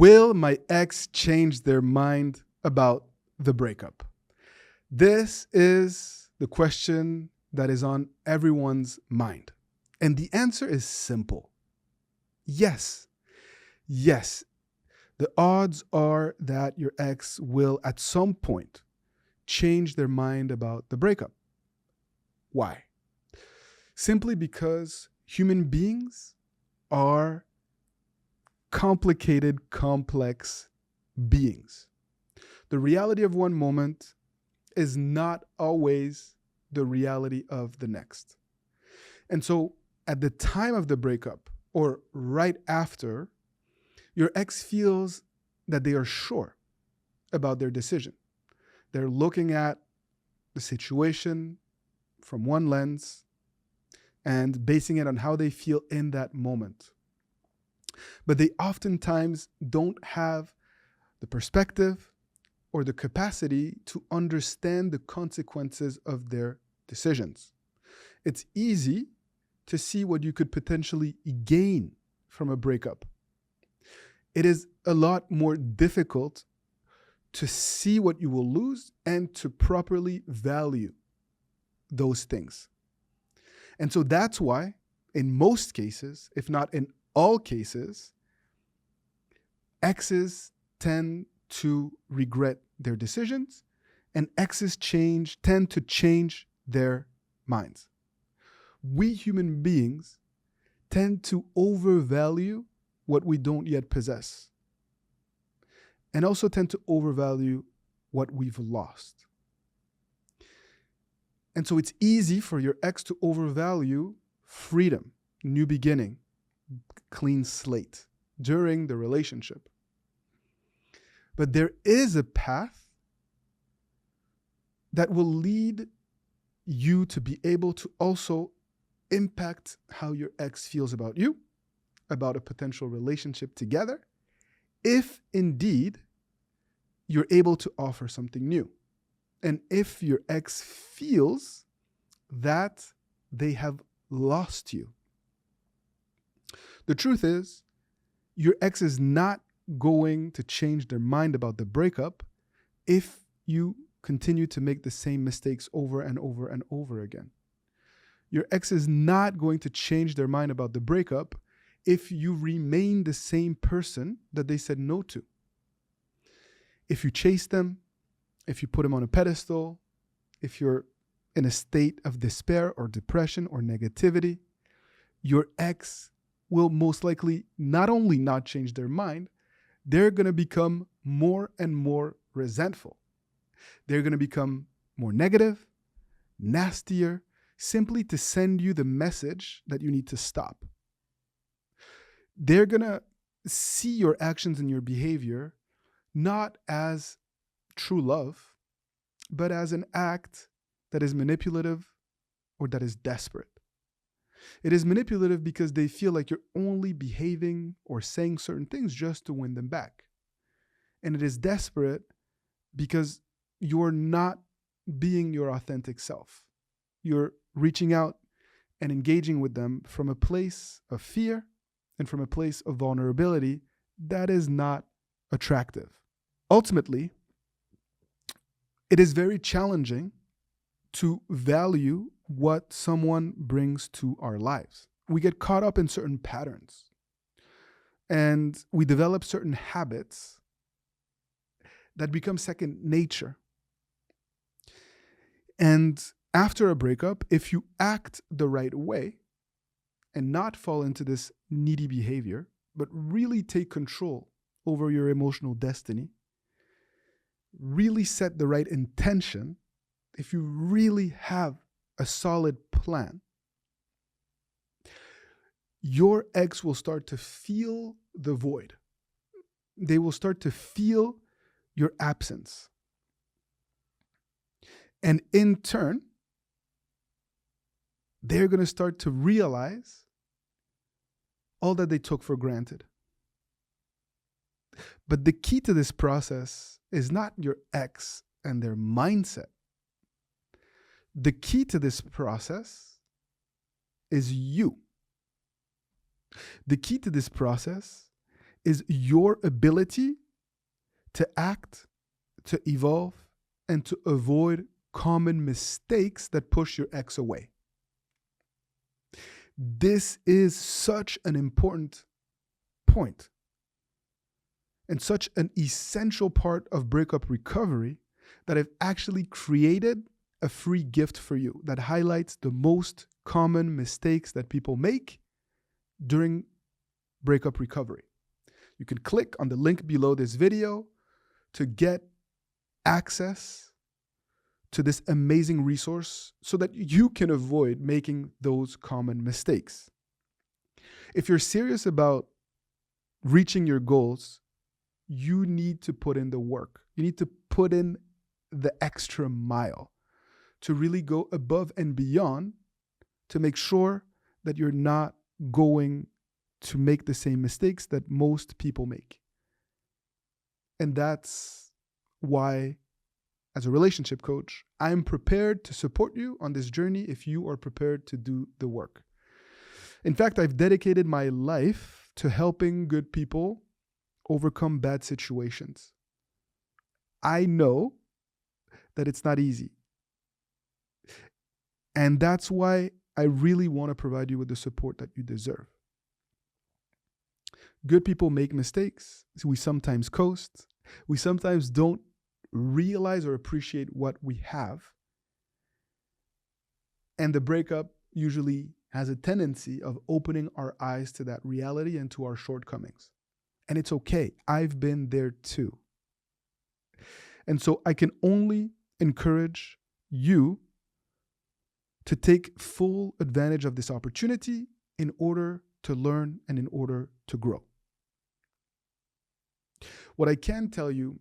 Will my ex change their mind about the breakup? This is the question that is on everyone's mind. And the answer is simple. Yes. Yes. The odds are that your ex will at some point change their mind about the breakup. Why? Simply because human beings are complicated, complex beings. The reality of one moment is not always the reality of the next. And so at the time of the breakup or right after, your ex feels that they are sure about their decision. They're looking at the situation from one lens and basing it on how they feel in that moment. But they oftentimes don't have the perspective or the capacity to understand the consequences of their decisions. It's easy to see what you could potentially gain from a breakup. It is a lot more difficult to see what you will lose and to properly value those things. And so that's why, in most cases, if not in all cases, exes tend to regret their decisions and exes tend to change their minds. We human beings tend to overvalue what we don't yet possess and also tend to overvalue what we've lost. And so it's easy for your ex to overvalue freedom, new beginning, clean slate during the relationship. But there is a path that will lead you to be able to also impact how your ex feels about you, about a potential relationship together, if indeed you're able to offer something new. And if your ex feels that they have lost you. The truth is, your ex is not going to change their mind about the breakup if you continue to make the same mistakes over and over and over again. Your ex is not going to change their mind about the breakup if you remain the same person that they said no to. If you chase them, if you put them on a pedestal, if you're in a state of despair or depression or negativity, your ex will most likely not only not change their mind, they're going to become more and more resentful. They're going to become more negative, nastier, simply to send you the message that you need to stop. They're going to see your actions and your behavior not as true love, but as an act that is manipulative or that is desperate. It is manipulative because they feel like you're only behaving or saying certain things just to win them back. And it is desperate because you're not being your authentic self. You're reaching out and engaging with them from a place of fear and from a place of vulnerability that is not attractive. Ultimately, it is very challenging to value what someone brings to our lives. We get caught up in certain patterns and we develop certain habits that become second nature. And after a breakup, if you act the right way and not fall into this needy behavior, but really take control over your emotional destiny, really set the right intention, if you really have a solid plan, your ex will start to feel the void. They will start to feel your absence. And in turn, they're going to start to realize all that they took for granted. But the key to this process is not your ex and their mindset. The key to this process is you. The key to this process is your ability to act, to evolve, and to avoid common mistakes that push your ex away. This is such an important point and such an essential part of breakup recovery that I've actually created a free gift for you that highlights the most common mistakes that people make during breakup recovery. You can click on the link below this video to get access to this amazing resource so that you can avoid making those common mistakes. If you're serious about reaching your goals, you need to put in the work. You need to put in the extra mile to really go above and beyond to make sure that you're not going to make the same mistakes that most people make. And that's why, as a relationship coach, I'm prepared to support you on this journey if you are prepared to do the work. In fact, I've dedicated my life to helping good people overcome bad situations. I know that it's not easy. And that's why I really want to provide you with the support that you deserve. Good people make mistakes. We sometimes coast. We sometimes don't realize or appreciate what we have. And the breakup usually has a tendency of opening our eyes to that reality and to our shortcomings. And it's okay. I've been there too. And so I can only encourage you to take full advantage of this opportunity in order to learn and in order to grow. What I can tell you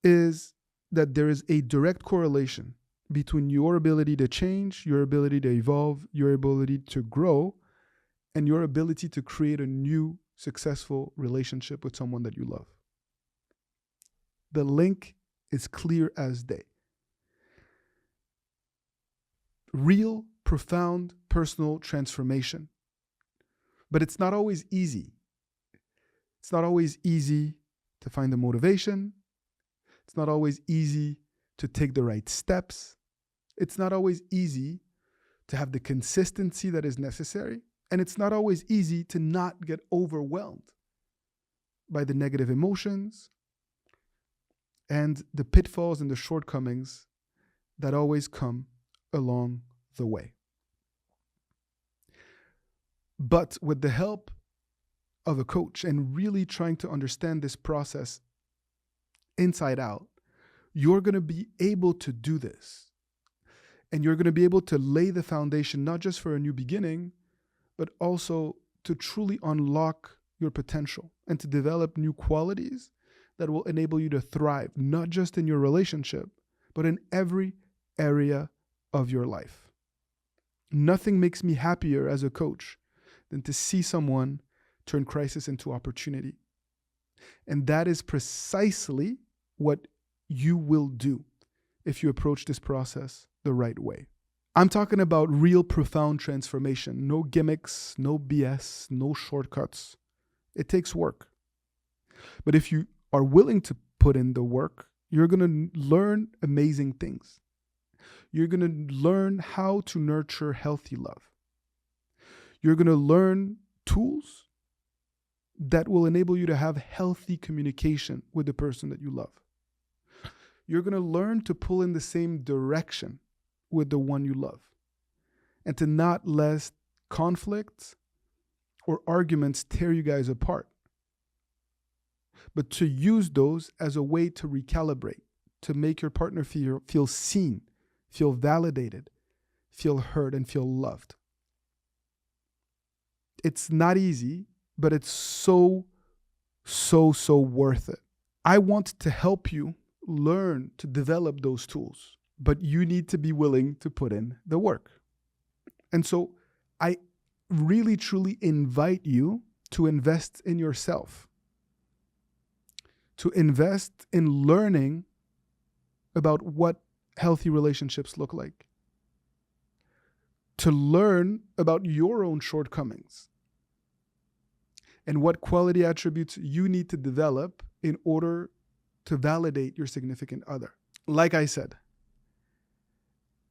is that there is a direct correlation between your ability to change, your ability to evolve, your ability to grow, and your ability to create a new successful relationship with someone that you love. The link is clear as day. Real, profound, personal transformation. But it's not always easy. It's not always easy to find the motivation. It's not always easy to take the right steps. It's not always easy to have the consistency that is necessary. And it's not always easy to not get overwhelmed by the negative emotions and the pitfalls and the shortcomings that always come along the way. But with the help of a coach and really trying to understand this process inside out, you're going to be able to do this. And you're going to be able to lay the foundation, not just for a new beginning, but also to truly unlock your potential and to develop new qualities that will enable you to thrive, not just in your relationship, but in every area of your life. Nothing makes me happier as a coach than to see someone turn crisis into opportunity. And that is precisely what you will do if you approach this process the right way. I'm talking about real profound transformation. No gimmicks, no BS, no shortcuts. It takes work. But if you are willing to put in the work, you're going to learn amazing things. You're going to learn how to nurture healthy love. You're going to learn tools that will enable you to have healthy communication with the person that you love. You're going to learn to pull in the same direction with the one you love and to not let conflicts or arguments tear you guys apart, but to use those as a way to recalibrate, to make your partner feel seen, feel validated, feel heard, and feel loved. It's not easy, but it's so worth it. I want to help you learn to develop those tools, but you need to be willing to put in the work. And so I really, truly invite you to invest in yourself, to invest in learning about what healthy relationships look like, to learn about your own shortcomings, and what quality attributes you need to develop in order to validate your significant other. Like I said,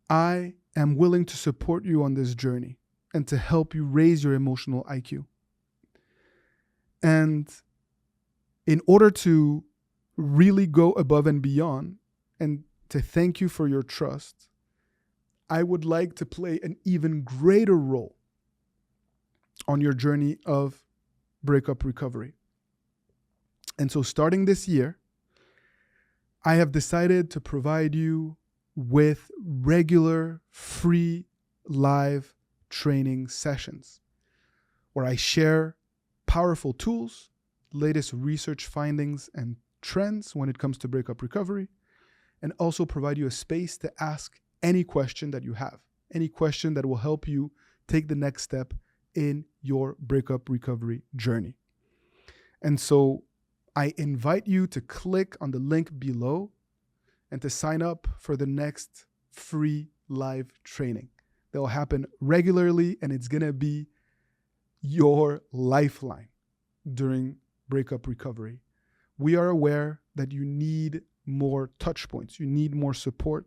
I am willing to support you on this journey and to help you raise your emotional IQ. And in order to really go above and beyond and to thank you for your trust, I would like to play an even greater role on your journey of breakup recovery. And so starting this year, I have decided to provide you with regular free live training sessions where I share powerful tools, latest research findings and trends when it comes to breakup recovery, and also provide you a space to ask any question that you have, any question that will help you take the next step in your breakup recovery journey. And so I invite you to click on the link below and to sign up for the next free live training. That will happen regularly, and it's going to be your lifeline during breakup recovery. We are aware that you need more touch points, you need more support,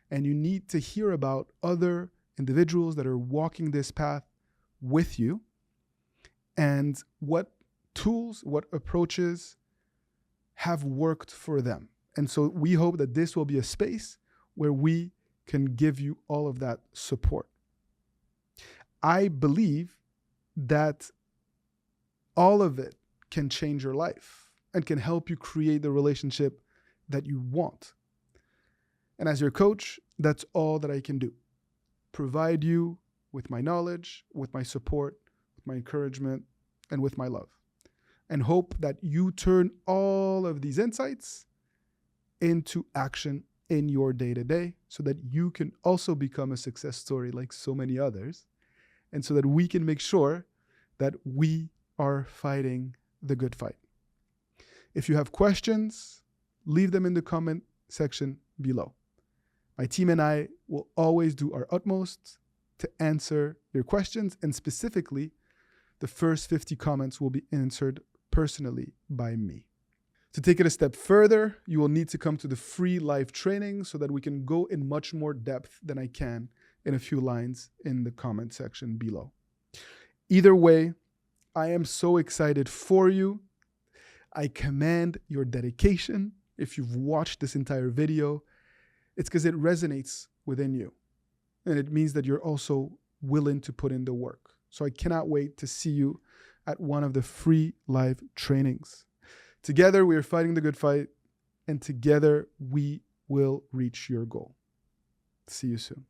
and you need to hear about other individuals that are walking this path with you and what tools, what approaches have worked for them. And so we hope that this will be a space where we can give you all of that support. I believe that all of it can change your life and can help you create the relationship that you want. And as your coach, that's all that I can do. Provide you with my knowledge, with my support, with my encouragement, and with my love. And hope that you turn all of these insights into action in your day-to-day so that you can also become a success story like so many others, and so that we can make sure that we are fighting the good fight. If you have questions, leave them in the comment section below. My team and I will always do our utmost to answer your questions, and specifically, the first 50 comments will be answered personally by me. To take it a step further, you will need to come to the free live training so that we can go in much more depth than I can in a few lines in the comment section below. Either way, I am so excited for you. I command your dedication. If you've watched this entire video, it's because it resonates within you. And it means that you're also willing to put in the work. So I cannot wait to see you at one of the free live trainings. Together, we are fighting the good fight, and together we will reach your goal. See you soon.